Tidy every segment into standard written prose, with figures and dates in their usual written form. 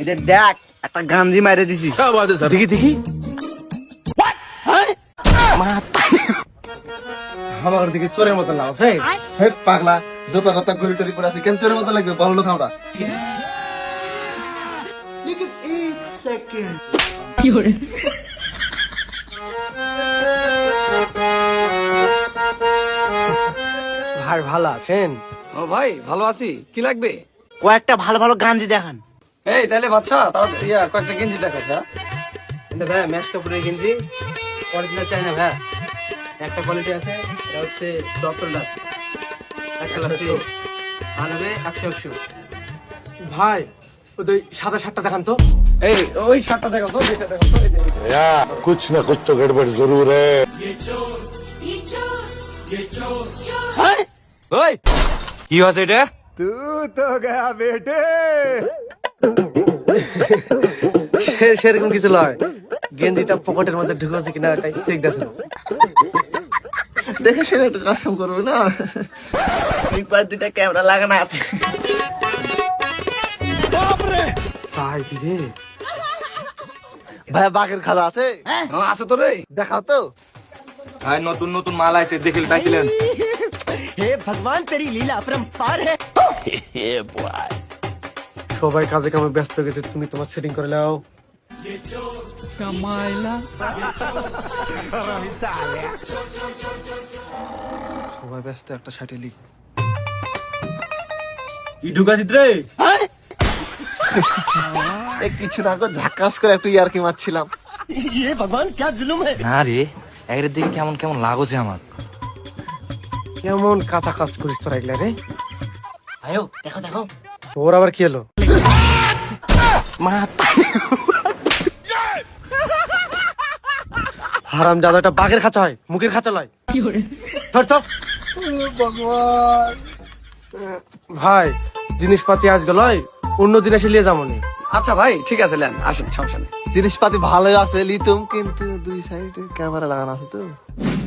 এটা দেখ একটা গান্ধী মারে দিছি। দেখি দেখি আমার দিকে চোরের মতো লাগছে। হেট পাগলা, জোতা কথা ঘুরি টরি পরে আছে, কেন চোরের মতো লাগবে? বড় লোক আমরা। ভাই ভালো আছেন? ও ভাই ভালো আছি, কি লাগবে? কয়েকটা ভালো ভালো গাঞ্জি দেখান। এই তাহলে বাচ্চা তাড়াতাড়ি কয়েকটা গেঞ্জি দেখা যা। ভাই ম্যাচ কাপড়ের গেঞ্জি অরিজিনাল চাই না ভাই। একটা কোয়ালিটি আছে, এটা হচ্ছে টপ শোল্ডার, এক কালার পিস আর হবে 100 ভাই। ওই সাদা শার্টটা দেখান তো। এই ওই শার্টটা দেখো তো, যেটা দেখো তো, এই যে, এই যে। यार कुछ न कुछ तो गड़बड़ जरूर है। ওই কি হচ্ছে এটা? সেরকম কিছু নয়, গেঞ্জিটা পকেটের মধ্যে ঢুকেছে কিনা এটাই চেক দিয়েছিল। দেখে সে একটু কাস্টম করবে না? দুই দুটা ক্যামেরা লাগানো আছে। তাই কি রে? ভাই বাঘের খাজা আছে? আছে তো রে। দেখাও তো। ভাই নতুন নতুন মাল আছে, দেখিল তাকিলেন। हे भगवान तेरी लीला अपरंपार है। সবাই কাজে কামে ব্যস্ত গেছে, তুমি তোমার সেটিং করে নাও। সবাই ব্যস্ত, একটা শার্টে লিখ। কি ঢুকাছিস রে? এই কিছু না, ঝাকাস করে একটু ইয়ার্কি মারছিলাম। ये भगवान क्या जुल्म है। না রে, এর দিকে কেমন কেমন লাগছে আমার। কেমন কাঁচা কাজ করিস তোরা এগুলা রে? আয়ো দেখো দেখো। ওর আবার কি হলো? হারাম জাদাটা বাঘের খাঁচা হয়, মুখের খাঁচা লয়। ধর ধর। ভগবান, ভাই জিনিসপাতি আজ গলয়, অন্য দিন এসে নিয়ে যাবো নি। আচ্ছা ভাই ঠিক আছে, নেন আসেন, সমস্যা নেই। জিনিসপাতি ভালো আছে লিতুম, কিন্তু দুই সাইডে ক্যামেরা লাগানো আছে তো।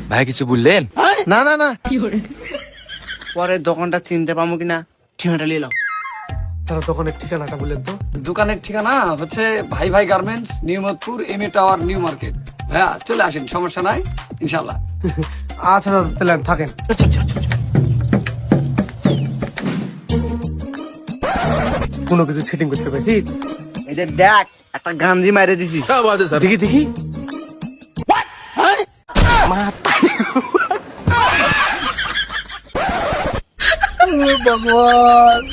ভাই কিছু বললেন? না না না, পরে দোকানটা চিনতে পাবো কিনা ঠিকানাটা নিয়ে নাও। তারা দোকানের ঠিকানাটা বললেন তো। দোকানের ঠিকানা হচ্ছে ভাই ভাই গার্মেন্টস, নিউমতপুর, এমএ টাওয়ার, নিউ মার্কেট। ভাইয়া চলে আসেন, সমস্যা নাই, ইনশাল্লাহ। আচ্ছা দাদা তাহলে থাকেন। কোনো কিছু সেটিং করতে পেরেছি? এটা দেখ একটা গান্ধী মারে দিছি। দেখি দেখি ভগবান।